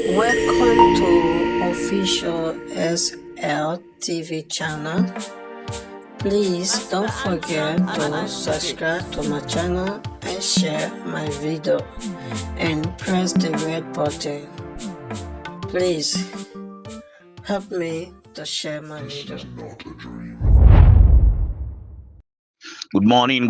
Welcome to official SLTV channel. Please don't forget to subscribe to my channel and share my video and press the red button. Please help me to share my video. Good morning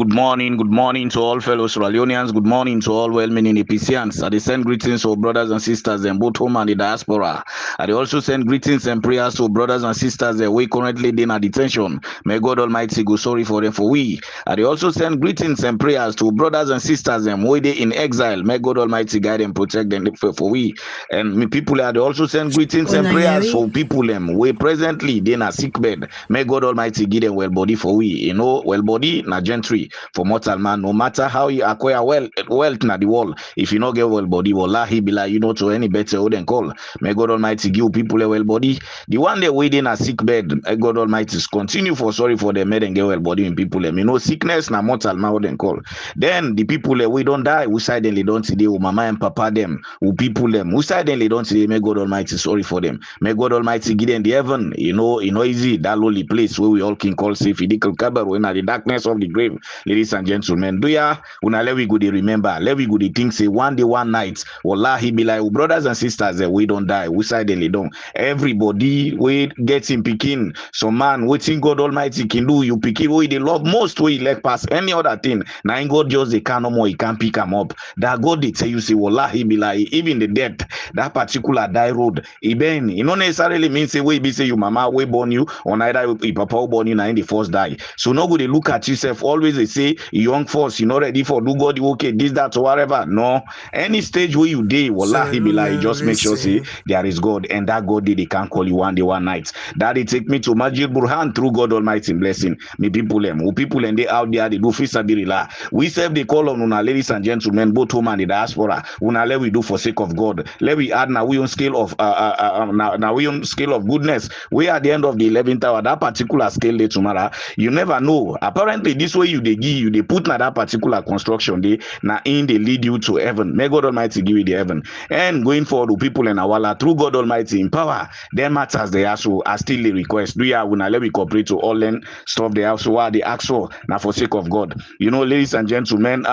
to all fellow Sierra Leoneans. Good morning to all well-meaning APCians. I send greetings to brothers and sisters in both home and the diaspora. I also send greetings and prayers to brothers and sisters that we currently in a detention. May God Almighty go sorry for them for we. I also send greetings and prayers to brothers and sisters and we in exile. May God Almighty guide and protect them for we. And me people I also send greetings and prayers for people them we presently in a sick bed. May God Almighty give them well body for we. You know, well body na gentry for mortal man. No matter how you acquire wealth na the world, if you not get well body, wallahi be like you know to any better than call. May God Almighty give people a well body. The one they waiting a sick bed, may God Almighty continue for sorry for them and get well body in people. You know sickness na mortal man than call. Then the people we don't die, we suddenly don't see who mama and papa them, who people them, who suddenly don't see. May God Almighty sorry for them. May God Almighty give them the heaven. You know easy that lonely place where we all can call safe. When at the darkness of the grave, ladies and gentlemen, do ya una let we go dey remember, let we go dey think say one day one night wallahi be like brothers and sisters we don't die, we suddenly don't. Everybody we get him picking some man waiting God Almighty can do you pick we they love most we like pass any other thing. Now in God just they can no more, he can't pick them up. That God they tell you say wallahi be like even the death that particular die road even it not necessarily mean say we be say you mama we born you or neither your papa born you now in the first die. So no go they look at yourself always they say young force you not ready for do God okay this that or whatever. No, any stage where you day wallahi be like just make sure say there is God and that God they can't call you one day one night. That they take me to Majid Burhan through God Almighty blessing me people them who people and they out there they do fisabilillah. We serve the call on una ladies and gentlemen both home and the diaspora. Una let we do for sake of God. Let we add now we on scale of now we on scale of goodness. We at the end of the 11th hour that particular scale day tomorrow. You never know. Apparently this way you they give you they put na that particular construction day now in they lead you to heaven. May God Almighty give you the heaven. And going forward to people in Awala through God Almighty in power, their matters they also are still the request. Do ya when let we cooperate to all then stuff they also are the ask for now for sake of God. You know, ladies and gentlemen,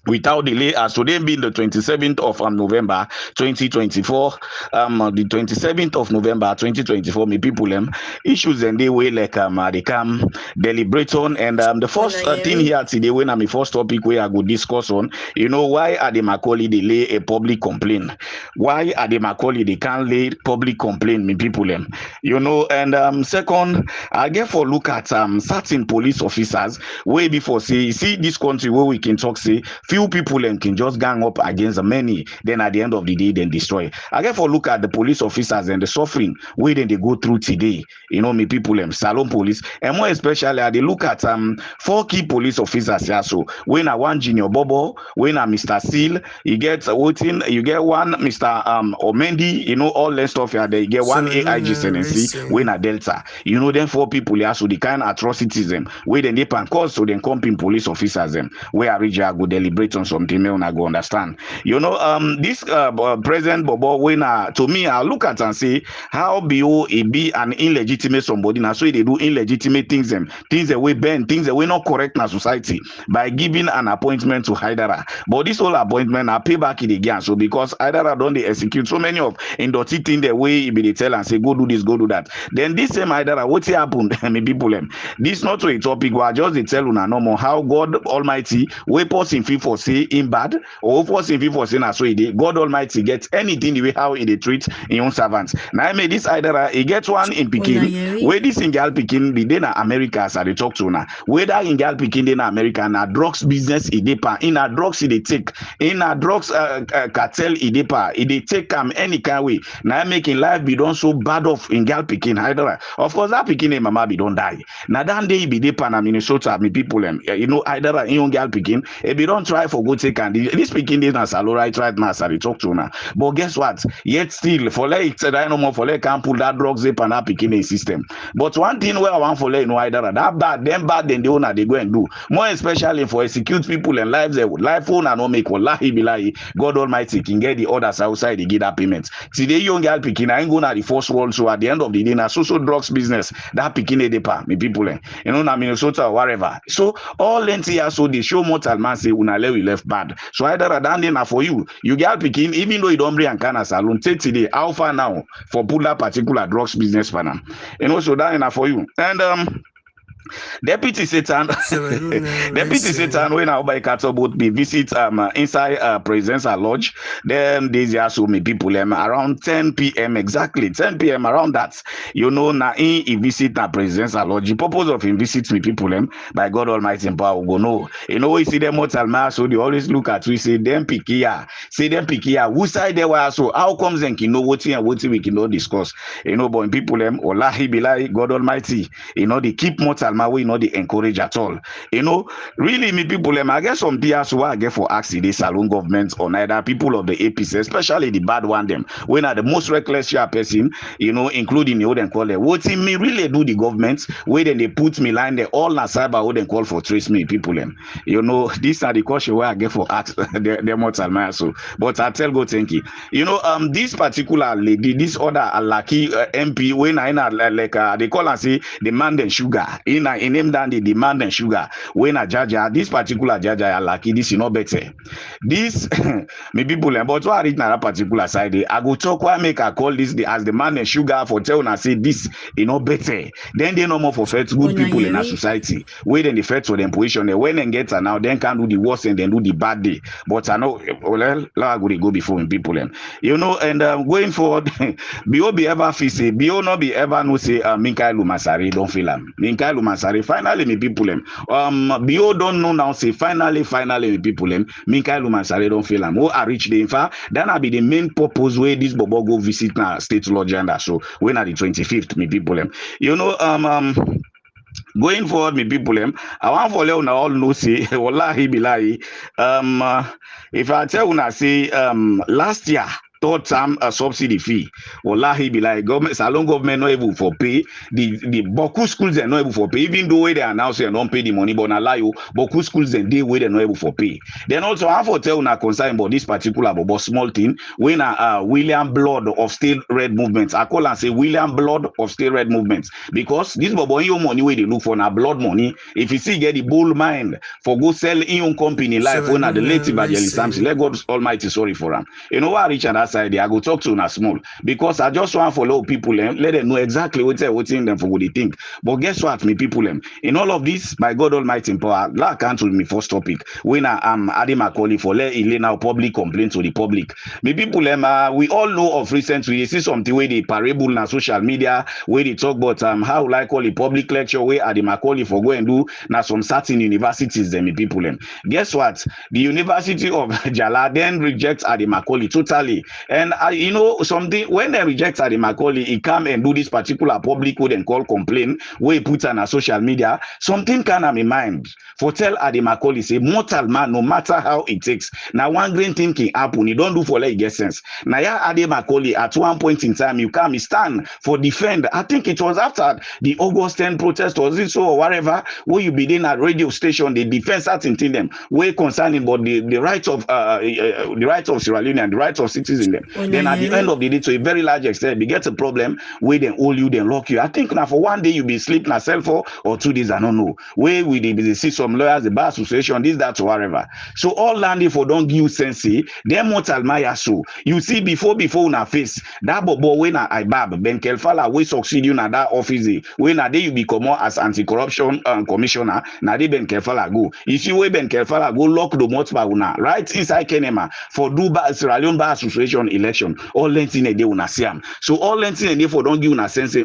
without delay, as today being the 27th of November 2024, the 27th of November 2024, me people issues and they way like they come deliberate on. And the first thing here today when I'm the first topic where I go discuss on, you know, why are the Macaulay they lay a public complaint? Why are the Macaulay they can't lay public complaint, me people you know. And second, I get for look at certain police officers way before say see this country where we can talk say few people can just gang up against many, then at the end of the day then destroy. I get for look at the police officers and the suffering where then they go through today, you know, me people Salon police, and more especially I they look at 4 key police officers here. So when I one junior Bobo, when I Mr. Seal, you get voting, you get one Mr. Omendi, you know, all that stuff here, they get one AIG SNC, when a Delta, you know, then 4 people here. So the kind of atrocities them where then they can cause so then come in police officers them where I reach go deliberate on something may I go understand. You know, this President Bobo when to me I look at and say how it be an illegitimate somebody now, so they do illegitimate things things that we bend, things that we not correct in our society by giving an appointment to Haidara. But this whole appointment I pay back it again. So because Haidara don't they execute so many of in dirty thing the way he be they tell and say go do this, go do that. Then this same Haidara, what happened? Me people this not to a topic where just they tell una no more how God Almighty we person feel for say in bad or person feel for say na so he dey. God Almighty gets anything the way how he dey treat his own servants. Now I made this either he get one in Pekin where this in girl Pekin be then America as I talk to now. Whether in girl Pekin then America na drugs business he dey pa in a drugs he dey take in a drugs cartel he dey pa he dey take any kind way. Now making life be done so bad off in girl Pekin either. Of course that Pekin and mama be don't die. Now that day he be dey pa na Minnesota me people you know either in young girl Pekin if you don't try try for go take and this pikin dey na salo right now as I dey talk to una. But guess what? Yet still for like said I no more for like can't pull that drugs zip and that pikin in system. But one thing where I want for like no either that bad then the owner they go and do more, especially for execute people and lives life owner no make wallahi billahi God Almighty can get the orders outside they get that payment. Today young girl pikin I ain't going to the first world, so at the end of the day na so drugs business that pikin dey pa me people you know na Minnesota or wherever. So all length here so they show mortal man say una we left bad. So either that day na for you get pikin even though you don't bring and can salon take today how far now for pull that particular drugs business for them. You know, so that enough for you. And Deputy Satan, Deputy Satan, when I buy cattle boat, be visit inside Presidential Lodge. Then there's also me people around 10 p.m. exactly 10 p.m. around that. You know, na he visit na Presidential Lodge. The purpose of him visit me people by God Almighty and power go know. You know, we see them mortal mass, so they always look at we say them pikia, who side they were so how comes then can know what we can not discuss. You know, but people wallahi billahi God Almighty, you know, they keep mortal my way not they encourage at all. You know, really me people I guess some peers who I get for asking the saloon government or neither people of the APC, especially the bad one them, when are the most reckless person, you know, including the old and call them. What in me really do the government where then they put me line they all na cyber would call for trace me people you know, these are the question where I get for ask the mortal man so. But I tell go thank you. You know, this particular lady, this other lucky MP when I like they call and say demand and sugar in name down the demand and sugar when a jaja this particular jaja lucky this you know better this me people but what I read na that particular side I go talk why make I call this the as the man and sugar for tell and say this you know better then they no more for first good people in our society where then the first for them position they when and get now then can do the worst and then do the bad day but I know well I go before people you know and going forward BO ever feel say BO not be ever no say Minkai Lumasari don't feel him Minkai Lumasari finally me people BO don't know now say finally me people Minkai Lumasari don't feel him oh I reach the in fact that will be the main purpose where this bobo go visit na state lodge and so when at the 25th me people you know going forward me people I want for you all know say wallahi billahi if I tell una say last year third term a subsidy fee wallahi billahi government salon government not able for pay the boku schools are not able for pay even though they announce they don't pay the money but na lie you boku schools and they way they not able for pay. Then also I have to tell una concern about this particular but small thing when William Blood of State Red Movements I call and say William Blood of State Red Movements because this bobo your money where they look for na blood money if you see get the bull mind for go sell in your company life when at the late evangelist Samson let God Almighty sorry for him. You know what Richard side I go talk to una small because I just want to follow people let them know exactly what's in them for what they think. But guess what, me people in all of this by God Almighty in power, that can't me first topic when I am adding my calling for let now public complaint to the public. Me people we all know of recent we see something where they parable na social media where they talk about how like call the public lecture where Adi Macaulay for go and do now some certain universities them me people guess what, the University of Jala then rejects Adi Macaulay totally. And you know something when they reject Adi Macaulay, he come and do this particular public code and call complaint where he puts on a social media. Something kind of in mind for tell Adi Macaulay say mortal man no matter how it takes. Now one green thing can happen. You don't do for like get sense. Now yeah Adi Macaulay at one point in time you come stand for defend. I think it was after the August 10 protest was it so or whatever where you begin at radio station they defend certain thing them where concerning about the rights of the rights of Sierra Leone and the rights of citizens. Then at the end of the day, to a very large extent, we get a problem where they hold you, then lock you. I think now for one day you be sleeping na cell for or 2 days, I don't know. Where we they see some lawyers, the bar association, this, that, or whatever. So all landing for don't give you sense, then mortal maya so. You see before una face that bobo when I bab Ben Kelfala we succeed you na that office when na day you become more as anti-corruption commissioner, na they Ben Kelfala go. If you way Ben Kelfala go lock the motor una right inside Kenema for do Sierra Leone bar association. election. All lentin and they una see am. So all lentin and therefore don't give una sense.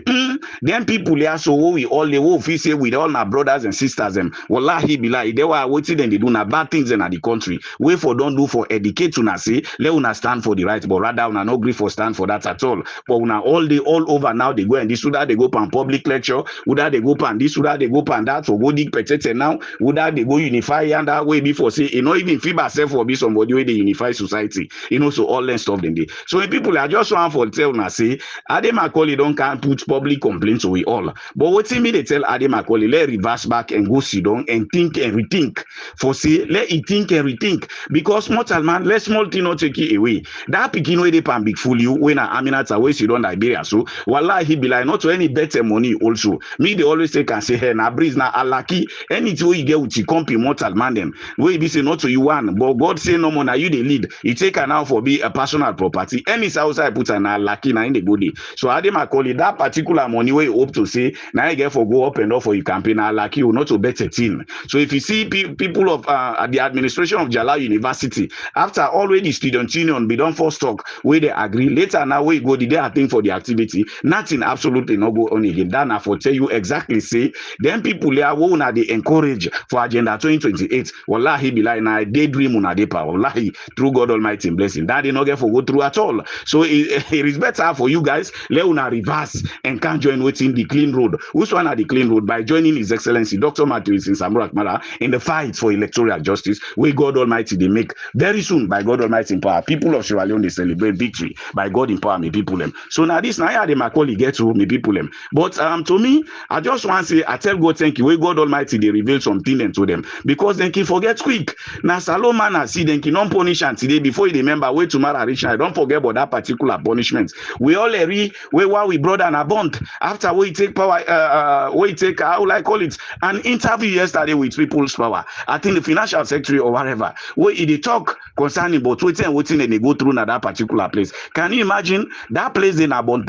Then people here so we all the wolf say with all my brothers and sisters them. Wallahi be like they were waiting and they do na bad things in the country. Wait for don't do for educate una say let una stand for the right, but rather una no agree for stand for that at all. But una all over now they go and this would they go pan public lecture, would they go pan this, would they go pan that, or go dig petete now, would they go unify and that way before say even FIBA self or be somebody where they unify society, so all that stuff then they. So when people are just one for tell una say Ade Macaulay don't can't put public complaints we all. But what me they tell Ade Macaulay let reverse back and go sit down and think and rethink. For say let it think and rethink because mortal man let small thing not take it away. That picking way they pan big fool you when Aminata way sit down Liberia. So wallahi be like not to any better money also. Me they always say can say hey na breeze na alaki anything you get with you company mortal man them. Where be say not to you one, but God say no more now you the lead. You take her now for be a personal property. Any outside put an lucky now in the body. So Ade Macaulay that particular money where you hope to say now you get for go up and off for your campaign lucky you not to bet a team. So if you see people of the administration of Jala University after already student union be done for stock where they agree later now where you go the day I think for the activity nothing absolutely no go on again. That I for tell you exactly say then people there who na they encourage for agenda 2028. Wallahi be like na daydream una dey power. Wallahi through God Almighty blessing that they not get for go through at all. So it is better for you guys let una reverse and can join within the clean road. Which one are the clean road by joining His Excellency Dr. Matthew in Samurak Mala in the fight for electoral justice where God Almighty they make very soon by God Almighty in power. People of Sierra Leone they celebrate victory by God in power. Me people them. So now this now the Macaulay get to me people them. But to me I just want to say I tell God thank you where God Almighty they reveal something to them because then can forget quick. Now Salomon I see then can non punish and today before you remember wait tomorrow rich I don't forget about that particular punishment. We all agree where we brother and a bond after we take power we take how I call it an interview yesterday with People's Power. I think the financial secretary or whatever where they talk concerning about waiting and they go through na that particular place. Can you imagine that place in Abon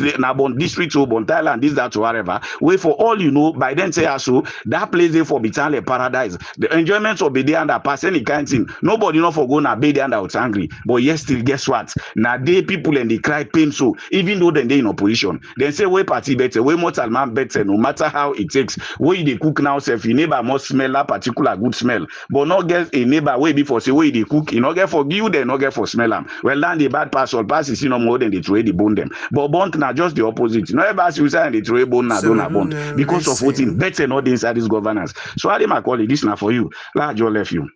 district or Bon Thailand this that or whatever where for all you know by then say so that place there for Bitale paradise the enjoyment of be there and pass any kind thing nobody not for go na be there and out angry but yes still guess what now they people and they cry pain so even though then they in opposition then say way party better way mortal man better no matter how it takes where they cook now self your neighbor must smell that particular good smell but not get a neighbor way before say way they cook you not get for you they not get for smell them well then the bad pass or pass is no more than they throw the bone them but bond now just the opposite no ever see and they throw bone now don't bond because of voting better not inside this governance. So I my call it this now for you large your left you.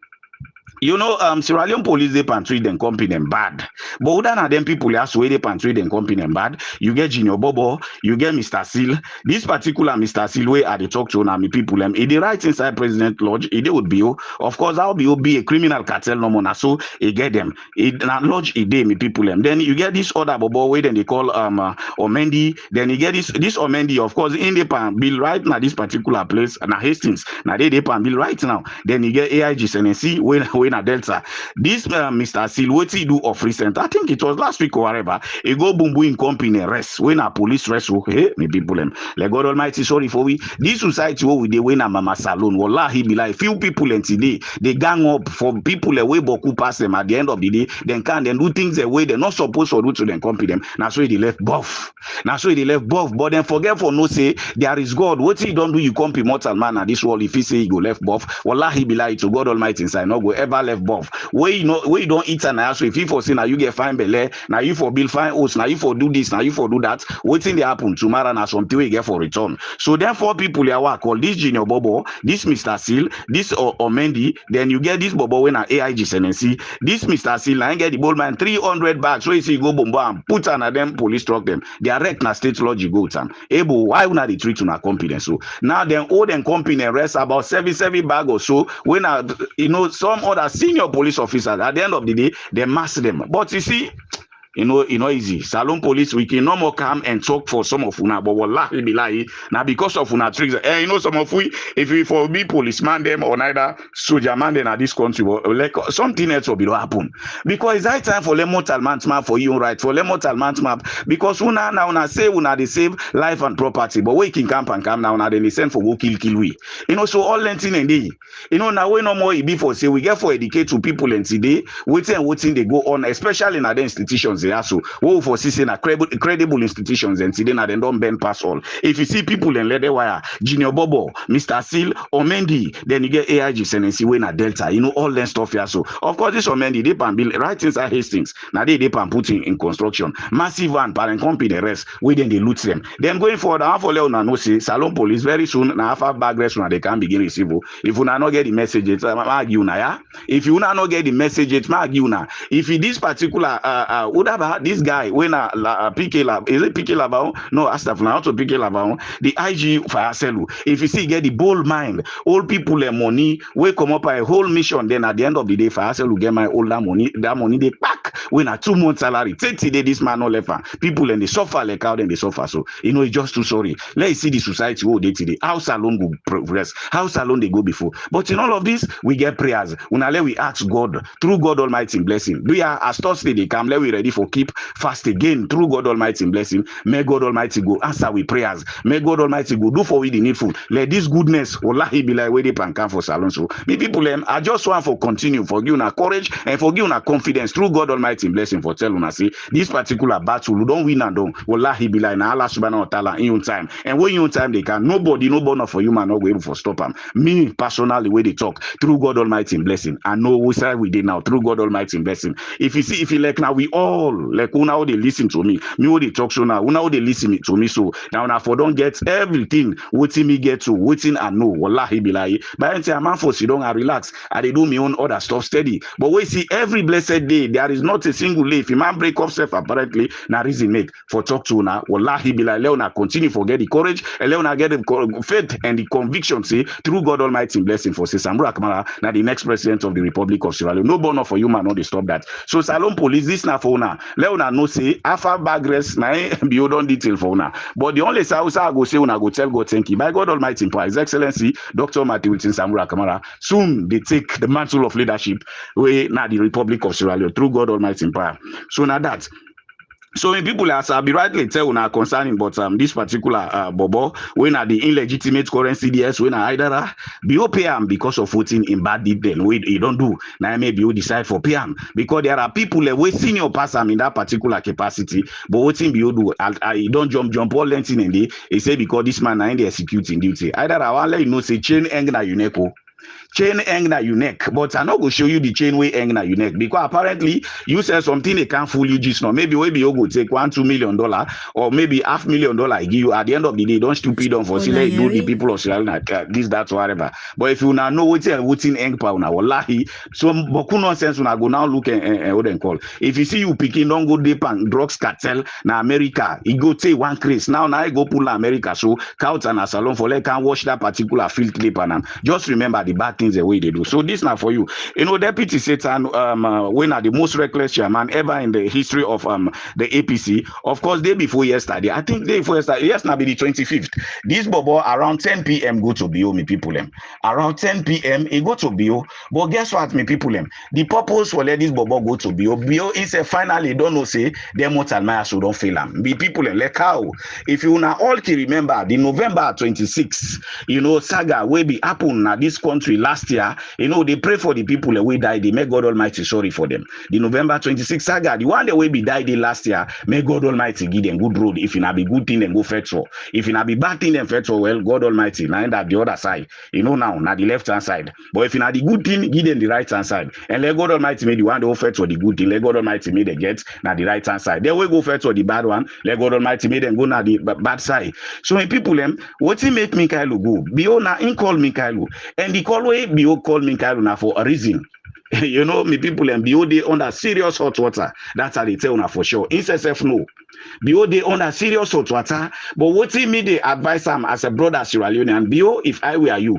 Sierra Leone police they pan treat them company them bad. But other than them people have way they pan treat them company them bad. You get Junior Bobo, you get Mr. Seal. This particular Mr. Seal way at the talk to me people them. If they right inside President Lodge, it would be of course that would be a criminal cartel no more. So it get them. It na lodge it day me people them. Then you get this other Bobo way then they call Omendi. Then you get this Omendi of course in the pan bill right now this particular place na Hastings. Now they pan bill right now. Then you get AIG SNC when a Delta. This Mr. Seal, what he do of recent? I think it was last week or whatever. He go boom boom in company rest. When a police rest, hey, me people them. Like God Almighty, sorry for we. This society where we they when a mama salon. Wallahi be like few people and today they gang up for people away boku pass them at the end of the day. Then can then do things the way they're not supposed to do to them company them. Now so they left buff. But then forget for no say there is God. What he don't do you company mortal man at this world if he say he go left buff. Wallahi be like to God Almighty inside. Not go ever left buff. Where you don't eat an ass. So if you for say now you get fine belly, now you for bill fine oats, now you for do this, now you for do that. Waiting they happen tomorrow now something we get for return. So therefore people here work call this Junior Bobo, this Mr. Seal, this Omendi, then you get this Bobo when AIG SNC, this Mr. Seal, and get the ball man 300 bags. So you see go boom bam, put on them police truck them. They are wrecked na state lodge you go time. Able why would not they treat on a company? So now then old and company rest about 77 bag or so when some other senior police officers at the end of the day they mass them. But you see easy. Salon police we can no more come and talk for some of una, but wallahi billahi now because of una tricks. Some of we if we for be policeman them or neither soldier man then at this country, like something else will be happen because it's high time for lemon talmant map for you right for lemon talmant map because una say una they save life and property, but we can camp and come now una they send for go kill we. So all lentin and day. Now we no more it be for say we get for educate to people and today waiting they go on, especially in other institutions. institutions they also wo for see na credible institutions and today na dem don bend pass all. If you see people in leather wire, Junior Bobo, Mr. Seal, Omendi, then you get AIG Senency wey na Delta, you know all that stuff here. So of course this Omendi they pan build right inside Hastings. Now they pan put in construction. Massive van parent company the rest we then they loot them. Then going forward, half of Leona no say Salon Police very soon now half bag rest they can begin receive. If una not get the message, it's yeah. If you not get the message, it's if this particular this guy when PK Lab is it PK Lab? No, Astafla not to PK Lab. The IG fire cell. If you see get the bold mind, all people their money, we come up a whole mission. Then at the end of the day, fire cell will get my older money. That money they pack when a 2 month salary. 30 days this man no left. People and they suffer like how then they suffer. So you know it's just too sorry. Let's see the society who they today. House alone go progress. House alone they go before. But in all of this, we get prayers. Let we ask God through God Almighty blessing. We are as Thursday they come. Let we ready for keep fast again through God Almighty blessing. May God Almighty go answer with prayers. May God Almighty go do for we the needful. Let this goodness wallahi be like where they can come for salon. So me people I just want for continue for you na courage and for you na confidence through God Almighty blessing for tell una say this particular battle we don't win and don't wallahi be like na Allah subhanahu wa ta'ala in your time. And when your time they can nobody for you man not be able to stop them. Me personally where they talk through God Almighty blessing. I know we say we did now through God Almighty blessing. If you like now we all like una they listen to me what they talk so now una they listen to me so now for don't get everything waiting me get to waiting and know wallahi be like by any time man for sit down and relax I they do me own other stuff steady but we see every blessed day there is not a single day if a man break off self apparently na reason make for talk to una wallahi be like Leona continue for get the courage and Leona get the faith and the conviction say through God Almighty blessing for say Samura Kamara now the next president of the Republic of Sierra Leone no born for you man no they stop that so Salon Police this na for una Leona no say after bag rest na be don detail for una but the only say I go say una go tell God thank you by God Almighty for His Excellency Dr. Matthew Wilson Samura Kamara soon they take the mantle of leadership way now the Republic of Sierra Leone through God Almighty power so now that so when people as I be rightly tell una concerning but this particular bobo when are the illegitimate currency CDS when I either be pay am because of voting in bad deed then we you don't do now maybe you decide for pay am because there are people way senior pass am in that particular capacity but voting be you do I don't jump all lengthing in the he say because this man na in the executing duty either I want let you know say chain eng na uneko chain hang na your neck, but I not go show you the chain way hang na your neck because apparently you said something they can't fool you just now. Maybe you go take $1-2 million or maybe $500,000 give you at the end of the day. Don't stupid on for say do the people of Sierra Leone this that whatever. But if you now know what's in hang power now, wallahi, so boku nonsense when I go now look and what they call. If you see you picking don't go deep and drugs cartel na America, you go take one case now I go pull America so couch and a salon for like can watch that particular field clip and just remember the bad things the way they do. So this now for you. You know, Deputy Satan when are the most reckless chairman ever in the history of the APC. Of course, day before yesterday. I think day before yesterday, yes, now be the 25th. This bobo around 10 p.m. go to BO, me people them. Around 10 p.m. he go to BO. But guess what, me people them? The purpose for let this bobo go to BO. BO is a finally don't know say them what admire so don't fail them. Be people them like how if you now all can remember the November 26th, you know, saga will be happen na this country last year, you know, they pray for the people that will die. They make God Almighty sorry for them. The November 26th saga, the one that will be died last year, may God Almighty give them good road. If it not be good thing, then go fetch for. If it not be bad thing, then fetch for. Well, God Almighty, now end up the other side. You know now, not the left hand side. But if it not the good thing, give them the right hand side. And let God Almighty make the one that will fetch for the good thing. Let God Almighty make the get now the right hand side. Then we go fetch for the bad one. Let God Almighty make them go now the bad side. So when people them, what he make Mikhailo go? Bio na in call Mikhailo. And the call way Bio call Mikhailo now for a reason. You know, me people and Bio they under serious hot water. That's how they tell now for sure. INSSF no. Bio they under serious hot water. But what he me they advise him as a brother Sierra Leone and Bio, if I were you,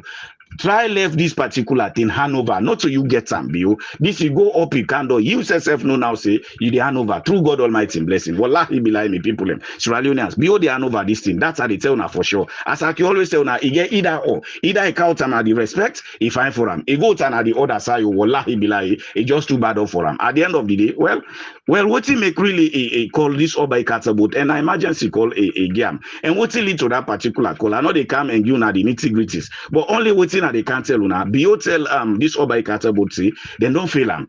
try left this particular thing hand over, not so you get some bio. This you go up, you can't do. You yourself know now say you the hand over through God Almighty blessing. Wallahi be like me people them. Sierra Leoneans, bio the hand over this thing. That's how they tell now for sure. As I can always tell now, you get either or. Either I count and the respect, if I for him. It go to the other side, wallahi be like it just too bad for him. At the end of the day, well, what he make really a call this or by catapult and an emergency call a game. And what he lead to that particular call. I know they come and give now the nitty-gritties, but only what they can't tell una. Bio tell this Obai Katabotsi, then don't fail them.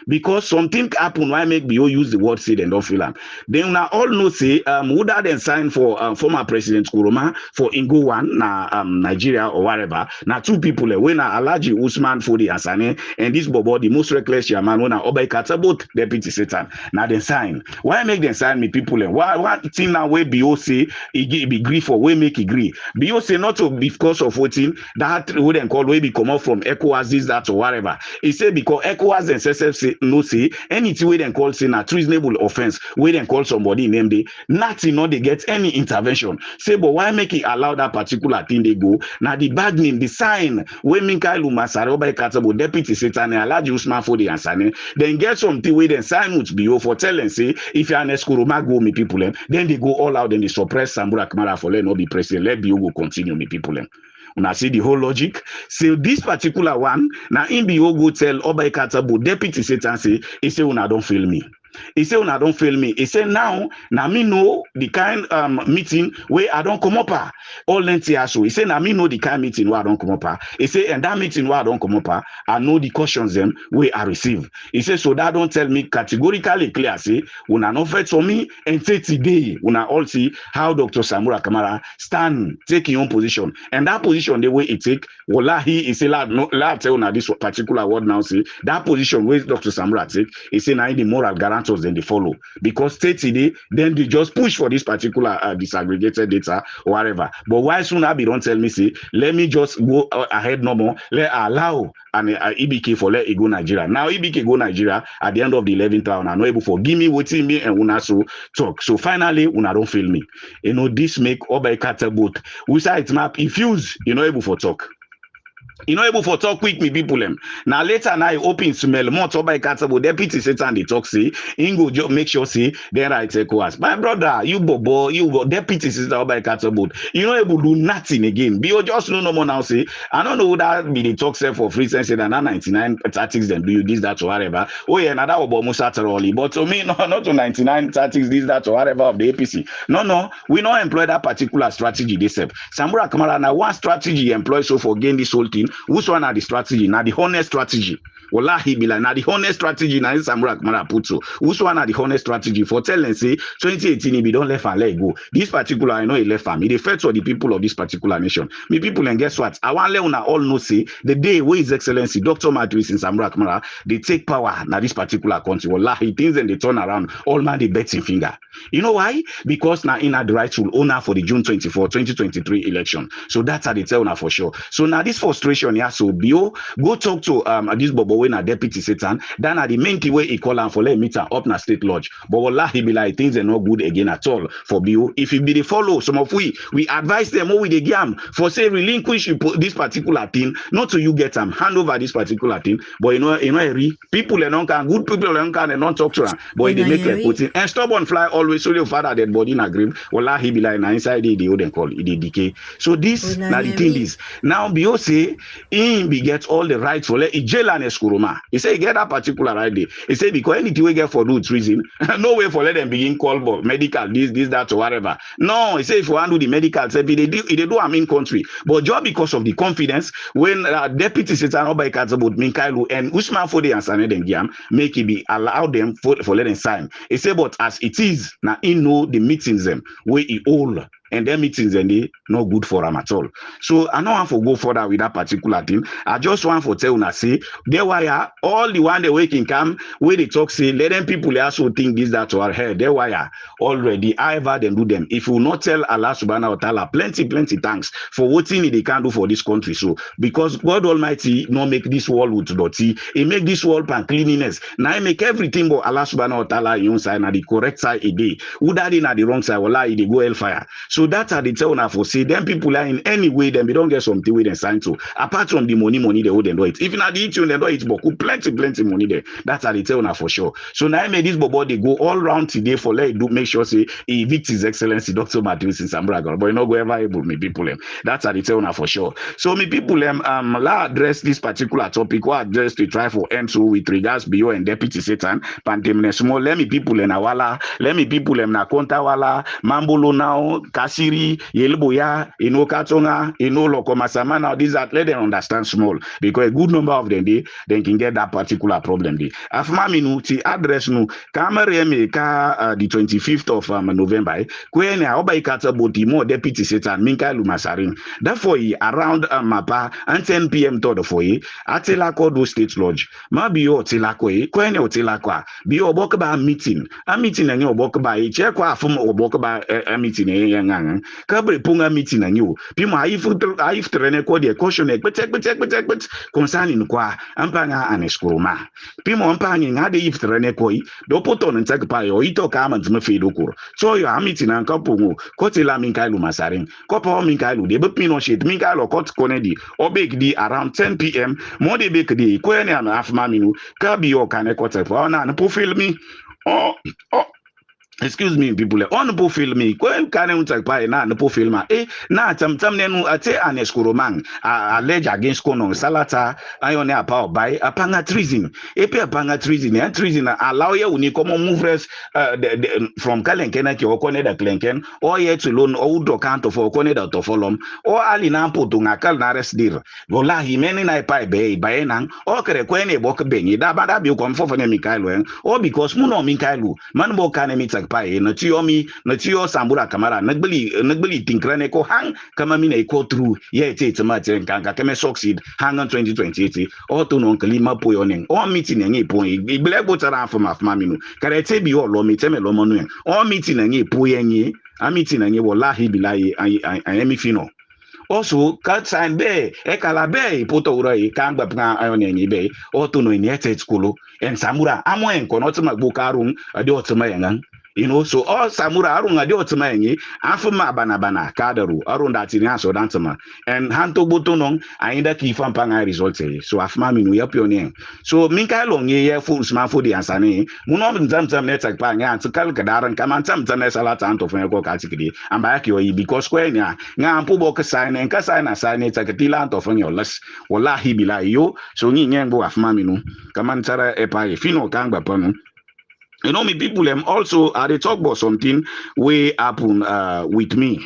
because something happen why make BO use the word say dem don feel am. Then na all know say Uda then sign for former President Kuroma for Ingo one na Nigeria or whatever. Na two people wey na Alhaji Usman Fodi Asane and this bobo the most reckless chairman wey na Oba Ikata both deputy Satan. Na dem sign. Why make dem sign me people? Why thing now wey BO say e be gree for wey make e gree? BO say not to because of wetin that wey dem call wey be comot from ECOWAS this that or whatever. E say because ECOWAS and SSF say no say anything wey dem call say na treasonable offence wey dem call somebody name dey nothing no dey get any intervention. Say but why make e allow that particular thing dey go? Na the bargaining, the sign wey Minkailu Masare Oba Ikatabo deputy Satan Alhaji Usman Fodi Asane then get something wey dem sign with BO for telling say if you are next Kuroma go me people then they go all out then they suppress Sambura Kamara for let no be president let BO go continue me people Una see the whole logic. So this particular one, now in BO go tell Oba Ikatabo deputy Satan say, he say una don't fail me. He say una don't fail me. He say now me know the kind meeting where I don't come up all lengthy so. He say now me know the kind meeting where I don't come up. He say and that meeting where I don't come up, I know the cautions them where I receive. He say so that don't tell me categorically clear say una no fit for me and say today una all see how Dr. Samura Kamara stand take his own position and that position the way he take wallahi he say la tell una this particular word now say that position where Dr. Samura take he say now the moral guarantors then they follow because state today then they just push for this particular disaggregated data or whatever. But why soon I be don't tell me say let me just go ahead no more let allow and EBK for let it go Nigeria. Now EBK go Nigeria at the end of the 11th round and not able for give me waiting me and una so talk. So finally una don't fail me. You know this make Oba Ikata both we say it map infuse you know able for talk. You know able for talk quick me people them. Now later now open smell more talk by Katabo deputy Satan they talk say Ingo just make sure say then I take us. My brother, you bobo, you deputy sister by Katabo. You know able do nothing again. Be just no more now say I don't know that be the talk say for free sense that 99 tactics them do you this that or whatever. Oh yeah, now that almost certainly. But to me, no, not to 99 tactics, this, that or whatever of the APC. No, we not employ that particular strategy they say. Sambura Kamara now one strategy employ so for gain this whole thing. Which one are the strategy? Now the honest strategy. Wallahi be like now the honest strategy now is Samura Kamara put so. Which one are the honest strategy for telling say 2018 if you don't left and let go. This particular I know he left family. They fed for the people of this particular nation. Me people and guess what? I want let una all know say the day where His Excellency Dr. Matthews in Samura Kamara they take power now this particular country. Wallahi things and they turn around. All man they bet in finger. You know why? Because now in the rightful owner for the June 24, 2023 election. So that's how they tell now for sure. So now this frustration here, so BO go talk to this bobo when a deputy Satan. Then at the main key way he call and for let meet up na state lodge. But wallahi be like things are not good again at all for BO. If you be the follow some of we advise them with the game for say relinquish this particular thing, not to you get them hand over this particular thing. But you know people and can good people and can not talk to them. But they make like putting and stubborn fly always so your father dead body in a grave. Wallahi be like na inside the old call it decay. So this now the thing is now BO say he get all the rights for let jail and Eskuruma. He say he get that particular right there. He say because anything we get for good reason, no way for let them begin call for medical this that or whatever. No, he say if you want to do the medical, say they do am in country, but just because of the confidence when deputy Satan Oba Ikatabo Minkailu and Usman Fode and Saneden Giam make it be allow them for let them sign. He say but as it is now he know the meetings them where he all. And their meetings and they not good for them at all. So I don't want to go further with that particular thing. I just want to tell una say there wire all the one the waking come where they talk say let them people also think this that or here there wire already however they do them. If you not tell Allah subhanahu wa ta'ala plenty thanks for what thing they can do for this country. So because God Almighty not make this world with dirty, He make this world pan cleanliness. Now He make everything but Allah subhanahu wa ta'ala in side na the correct side a day. Who that in at the wrong side, wallahi they go hellfire. So that's how they tell now for say them people are in any way them they don't get something with them sign to apart from the money they hold them do it. Even at the each they do it but plenty money there. That's how they tell now for sure. So now I made this bobo they go all round today for let do make sure say he evict His Excellency Dr. Matthews in Sambraga, but you know go ever able me people them. That's how they tell now for sure. So me people them la address this particular topic or address to try for end to with regards BO and deputy Satan pandemne small let me people in awala let me people them na konta wala mambolo now cash siri yelboya katonga lokomasama. Now these that let them understand small, because a good number of them they can get that particular problem dey. Afma minu ti address nu kamere me ka the 25th of November kwen ya oba ikata boti mo deputy setan minka lumasarin. Therefore around mapa and 10 p.m. to for atela kodo state lodge ma bi yo tilako kwen ya tilako bi yo ba meeting a meeting na nyo ba che kwa afum ba a meeting ngang kabre punga meeting na nyo bi ma if trene ko de caution bet concerning kwa ampanga aneskuruma bi mo ampanga ngade if trene ko do poto ntek pa yo ito ka man tme fe do kur so yo a meeting na kapungu ko tila minkailu masarin ko pa minkailu de be pino shit minkailu ko konedi obek di around 10 p.m. mo de bek di ko ene na afma minu ka bi yo kane ko te pa na profile mi oh excuse me people on po filmi ko en kane unta pa na po filma na tam nenu ate aneskuromang allege against kono salata ayone apa obai apanga treason pe apanga treason and treason allow you uni come move from kalenkena ki okone da klenken or yet to loan or do count of okone da to follow or ali na poto ngakal na rest dir wallahi meni na pa be nang o kere ko ene bok benyi da bada bi ko mfo fane Mikaelu or because muno Mikaelu man bo kane mitak pae na tiyo sambura kamara nagbeli tinkrane ko hang kama mina iko true ye te mate nkanka keme succeed hang on 2028 o to non klima po yonen o meeting ngi po ible botara afọ mafma minu kare te bi o lo mi teme lo monu o meeting ngi po yenyi a meeting ngi wallahi bilahi ayemi fino also kat sign be kala be poto ura kangba pna ayone ngi be o to no ni ete skulu en samura amo en kono tuma gbokarun ade otuma yangan. So all samura arunga di otuma yenye afuma bana kadaru arunda tinya so dantama and hanto botonong ainda ki fampanga result so afma minu yapione so Mikaelu ye full sma for the ansane muno nzamzam netak pa nya antikal kadaran kama nzamzam salata anto fun ko katikidi amba yake oyi because kwenya nga mpubo ka sign en ka sign asane takatila anto fun your less wallahi bilahi yo so nyi nyengo afma minu kama ntara epa fino kangba panu. Me people also they talk about something way happen with me.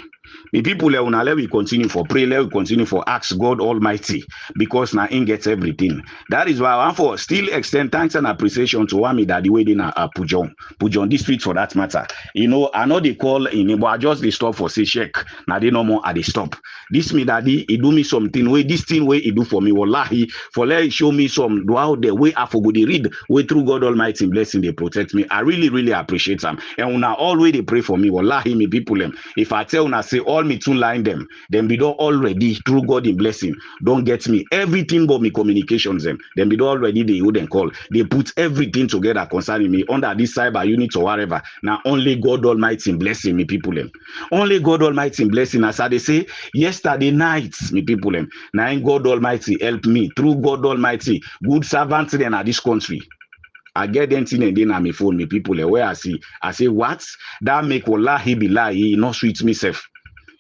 The people let we continue for pray, let we continue for ask God Almighty, because now in gets everything. That is why I want for still extend thanks and appreciation to Wami that the way they Pujon district for that matter. I know they call in, but I just they stop for say check. Now they no more at the stop. This me daddy, he do me something way this thing way he do for me. Wallahi, for let show me some do out the way I for good they read way through God Almighty blessing they protect me. I really appreciate them. And when I always they pray for me, wallahi me people if I tell una say all me two line them be don't already through God in blessing don't get me everything but me communications them be don't already they wouldn't call they put everything together concerning me under this cyber unit or whatever. Now only God Almighty in blessing me people only God Almighty in blessing as I they say yesterday night me people now God Almighty help me through God Almighty good servants in this country. I get them thing and then I may phone me people where I say what that make wallahi billahi not sweet myself.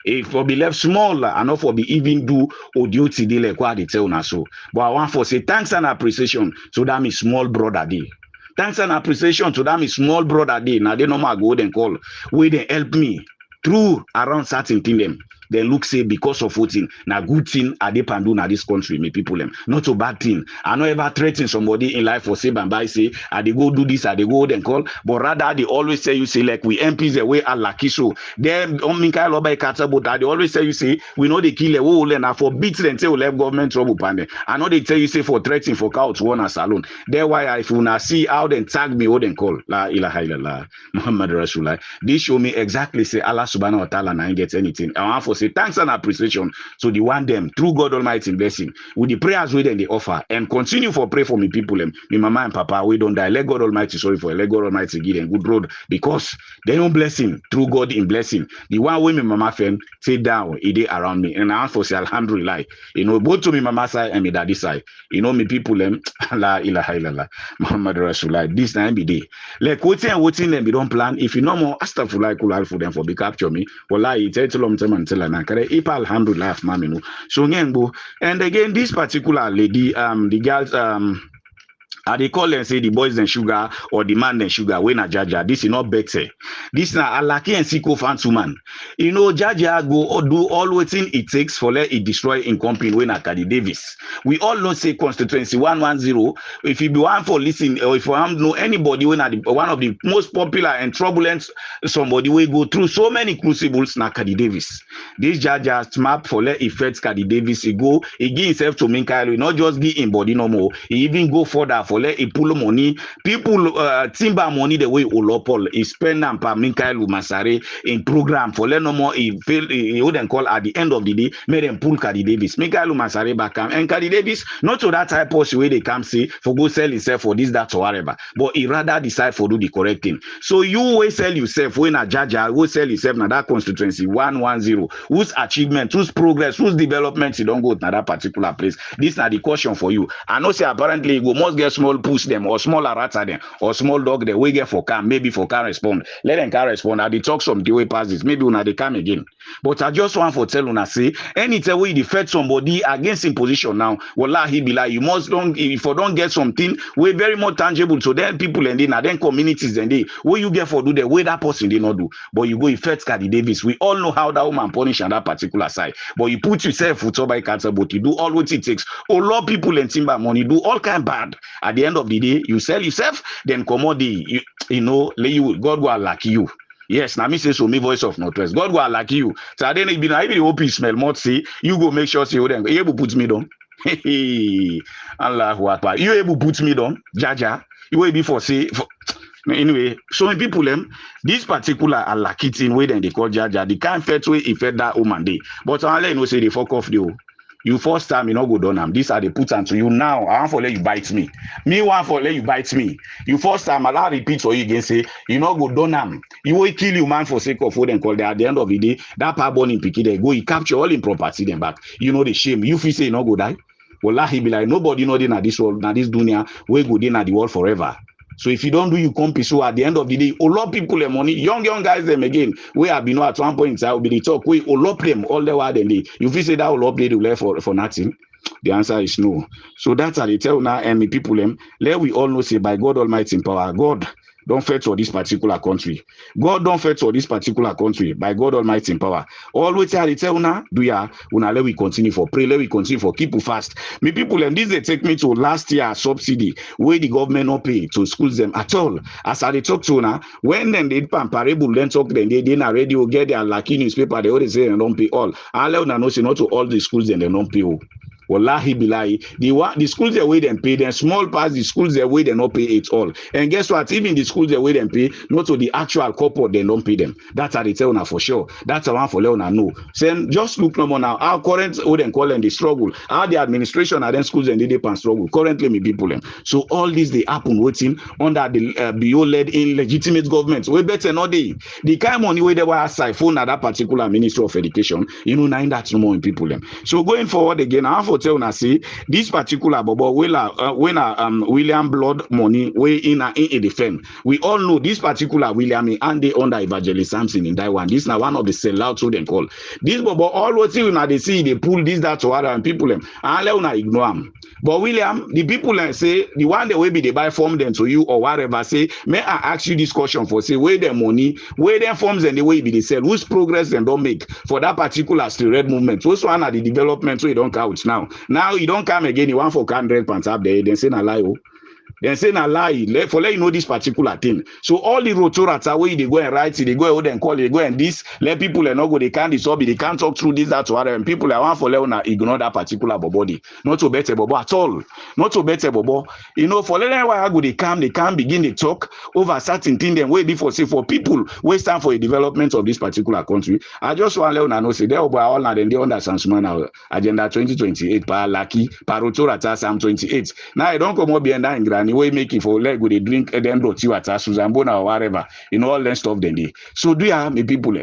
If for be left small and not for be even do or duty dey like what they tell na so. But I want for say thanks and appreciation to that me small brother dey. Thanks and appreciation to that me small brother dey. Now they normal go and call where they help me through around certain thing them. Then look say because of voting na good thing I dey pandu na this country me people not a bad thing. I no ever threaten somebody in life for say by say I dey go do this I dey go then call but rather they always say you say like we MPs the way Allah so them on Mikaelu by kata but they always say you say we know they kill a whole and for beat them say we left government trouble pande. I know they tell you say for threatening for couch one as alone. That's why if you na see how then tag me or then call la ilaha illallah Muhammad Rasulullah. This show me exactly say Allah subhanahu wa ta'ala na get anything. I want for say thanks and appreciation to the one them through God Almighty blessing with the prayers we then they offer and continue for pray for me people me mama and papa we don't die let God Almighty let God Almighty give them good road because they don't blessing through God in blessing the one way me mama friend sit down it dey around me and I want for say alhamdulillah both to me mama side and me daddy side me people la ilaha illallah Muhammad Rasulullah this time be day like waiting them we don't plan if you no more astaghfirullah kul for them for be capture me wallahi tell long time until na kare ipa alhamdulillah maminu so ngengo and again this particular lady the girls They call and say the boys and sugar or the man and sugar when a Jaja. This is not better. This na Alaki and Siko fans woman. You know, Jaja go or do all waiting it takes for let it destroy in company when a Kadi Davis. We all know say constituency 110. If you be one for listen or if you know anybody when one of the most popular and turbulent somebody will go through so many crucibles na Kadi Davis. This Jaja map for let effect Kadi Davis. He go, he give himself to Minkailo, not just give him body no more. He even go further for let he pull money. People timber money the way Olopol he spend them per Minkailo Masare in program for let no more he fail he wouldn't call at the end of the day, made them pull Kadi Davis. Minkailo Masare back and Kadi Davis, not to that type of way they come say for go sell himself for this, that or whatever. But he rather decide for do the correct thing. So you will sell yourself when a judge will sell yourself na that constituency 110. Whose achievement, whose progress, whose development you don't go to that particular place. This na the caution for you. I know say apparently you go must get small push them or small rata them or small dog they will get for can maybe for can respond. Let them can respond. I talk some the way past this. Maybe una they come again. But I just want for tell una say anytime we defend somebody against in position now, wallahi be like you must don't if you don't get something we very more tangible to then people and then communities and they what you get for do the way that person did not do. But you go effect Kadi Davis. We all know how that woman punish on that particular side. But you put yourself with by cancer, but you do all what it takes. A lot of people and timber money do all kind bad. At the end of the day, you sell yourself, then commodity, you know, you God will lucky you. Yes, now me say so me voice of Northwest. God will lucky you. So then if you hope you smell more say you go make sure say you then you able put me down. Allahu Akbar. You able put me down, Jaja. You will be for say for, anyway, so many people this particular alakitin way then they call Jaja, the kind fetch way he fed that woman day. But unless you know say they fuck off the you first time you not go down them. These are the put onto you now. I want for let you bite me. Me want for let you bite me. You first time I'll repeat for you again say you not go down them. You will kill you man for sake of what and call there at the end of the day. That part born in Piki they go, he capture all in property them back. You know the shame. You feel say you not go die. Wallahi be like nobody know in this world, na this dunya, we go in at the world forever. So if you don't do you compete, so at the end of the day, a lot of people have money, young guys them again. We have been at one point I will be the talk. We a lot them all the while then they. You feel say that a lot they do left for nothing. The answer is no. So that's how they tell now and people them. Let we all know say by God Almighty in power, God don't fight for this particular country. God don't fight for this particular country by God Almighty in power. Always how they tell una do ya una let we continue for pray, let we continue for keep fast. Me people and this they take me to last year subsidy where the government not pay to schools them at all. As I talk to una when then they comparable then talk then they na radio get their lucky newspaper they always say they don't pay all. I let una know say not to all the schools then they don't pay all. Wallahi billahi, the schools they way them pay, then small parts the schools they way they not pay it all. And guess what? Even the schools they way them pay, not to the actual corporate they don't pay them. That's how they tell now for sure. That's the one for Leona know. So just look no more now. Our current what they call them the struggle. How the administration and then schools and they depend struggle. Currently me people them. So all this they happen waiting under the BO-led illegitimate government. We better not they. The kind of money where they were siphoned at that particular Ministry of Education, you know, now that's no more in people them. So going forward again, I have tell una say this particular bobo when William Blood money way in the firm. We all know this particular William and they under Evangelist Samson in that one. This now one of the sellouts who they call. This bobo always see when they see they pull this that to other and people them and let una ignore them. But William, the people say the one that will be they buy form them to you or whatever say may I ask you this question for say where their money, where their forms and the way be they sell, whose progress them don't make for that particular street red movement. Those one are the development so you don't count now. Now you don't come again, you want for 100 pounds up there, then say na lie. Then say na lie, for let you know this particular thing. So all the rotorats are where they go and write, they go and call, they go and this, let people not go, they can't dissolve, they can't talk through this, that, whatever. And people are one for Leona ignore that particular body. Not to better bobo at all. Not to better bobo. You know, for Leona why go they can't begin to talk over certain things then wait before say for people wait time for a development of this particular country. I just want Leona know say they over all now then they understand now agenda 2028 par lucky par rotorata Sam 28. Now I don't come up behind that in granny way making for leg with a drink and then brought you at Susan Bona or whatever, you know, all that stuff then they. So do you have me people?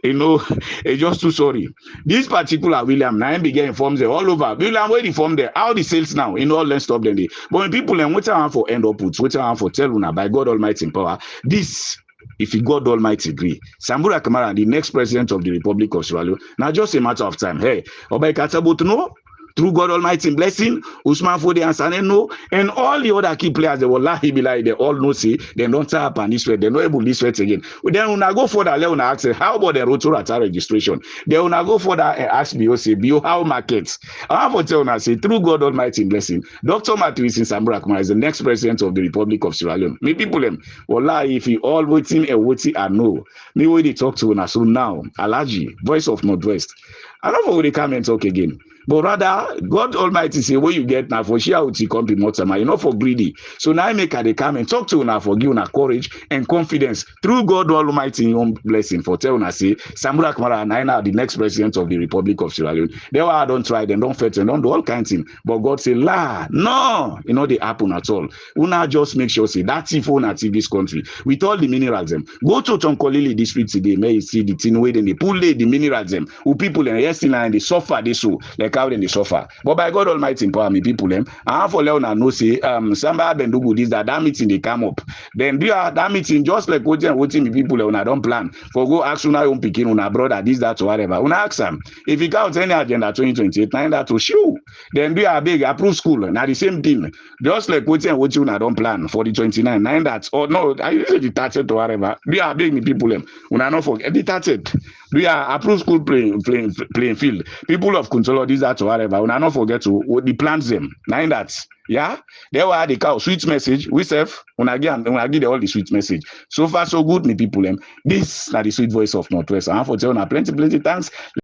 You know, it's just too sorry. This particular William now began forms there all over. William waiting from there. How the sales now, you know, all that stuff then they. But when people and what I want for end up with, what I want for tell una by God Almighty in power, this. If God Almighty agree, Sambura Kamara, the next president of the Republic of Sierra Leone, now just a matter of time. Hey, Obai Katabut no. Through God Almighty blessing, Usman Fode and Saneno, and all the other key players, they will lie, be like, they all know, say, they don't tap and this way, they're not able to this way again. Then when I go for that, let ask, how about the rotor registration? Then when I go for that, ask me, say, bio, how markets? I have to tell you, say, through God Almighty blessing, Dr. Matthew Samburakuma is the next president of the Republic of Sierra Leone. Me people, them, well, if you all waiting and waiting, I know. Me, when they talk to us, so now, Alaji, voice of Northwest. I don't know when they come and talk again. But rather, God Almighty say, what you get now for share with you come be more time, you're not for greedy. So now I make her they come and talk to you now for give you courage and confidence through God Almighty in your blessing. For tell you say, Samura Kamara and I now the next president of the Republic of Sierra Leone. They were don't try, they don't fight, and don't do all kinds of things. But God say, la, no, you know they happen at all. Una just make sure say that if on at this country with all the minerals them. Go to Tonkolili district today, may you see the thing where they pull the minerals them. Who people and yesterday and they suffer this so like how they suffer. But by God Almighty empower me people them. I have for Leona no say Samba Bendugu this that meeting they come up. Then do that meeting just like what me people Leona don't plan for go ask una own picking una brother this that or whatever. Una ask them if you count any agenda 2028 nine that to show. Then do a big approve school now the same thing. Just like what you una don't plan for the 29 nine that or no I usually the 30th or whatever. Do a big me people them. Una not forget the 30th. Do a approve school playing field. People of Kuntolo this that or whatever. Una not forget to what the plans them. Nine that. Yeah, there were the cow sweet message. We serve when I give all the sweet message. So far, so good, me people. This is the sweet voice of Northwest. I have for telling plenty thanks.